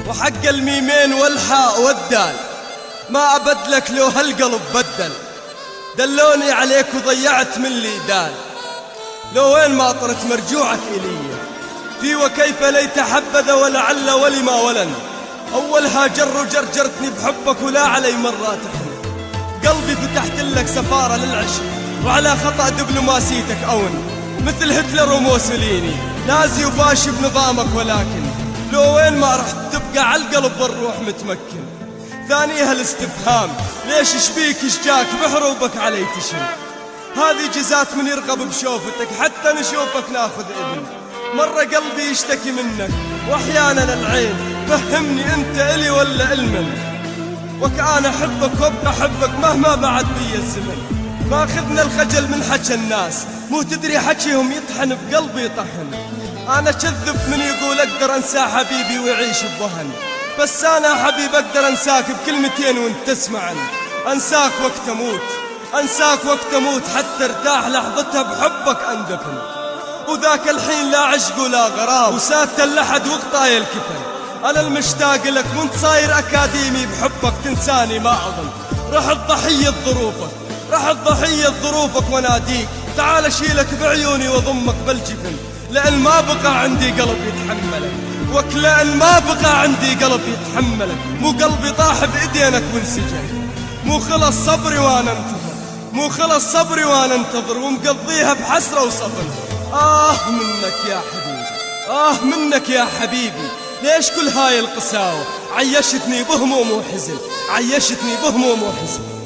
وحق الميمين والحاء والدال ما أبدلك لو هالقلب بدل. دلوني عليك وضيعت من لي دال، لو وين ما طرت مرجوعك إلي في وكيف ليت حبذا ولعل ولما ولن. أولها جرجرتني بحبك ولا علي مرات تحن. قلبي فتحت لك سفارة للعشق وعلى خطأ دبلوماسيتك أون، مثل هتلر وموسوليني نازي وفاشي بنظامك، ولكن لو وين ما رحت تبقى على القلب والروح متمكن. ثانيها الاستفهام، ليش شبيك اشجاك بحروبك علي تشن؟ هذه جزات من يرغب بشوفتك، حتى نشوفك ناخذ ابن. مرة قلبي يشتكي منك واحيانا العين، فهمني انت الي ولا المن. وكأن احبك وابقى احبك مهما بعد بي الزمن. ماخذنا الخجل من حكي الناس، مو تدري حكيهم يطحن بقلبي طحن. انا كذب من يقول اقدر انسى حبيبي ويعيش بوهن، بس انا حبيب اقدر انساك بكلمتين وانت تسمعني. انساك وقت اموت، انساك وقت اموت حتى ارتاح لحظتها بحبك اندفن. وذاك الحين لا عشق ولا غرام، وسادت اللحد وقطاي الكفن. انا المشتاق لك وانت صاير اكاديمي بحبك تنساني ما اظن. رحت ضحية ظروفك، رحت ضحية ظروفك وناديك تعال اشيلك بعيوني واضمك بالجفن. لان ما بقى عندي قلب يتحملك، وكلان ما بقى عندي قلب يتحملك. مو قلبي طاح بايدينك وانسجن، مو خلص صبري وانا انتظر، مو خلص صبري وانا انتظر، ومقضيها بحسرة وصفن. منك يا حبيبي، منك يا حبيبي. ليش كل هاي القساوة؟ عيشتني بهموم وحزن، عيشتني بهموم وحزن.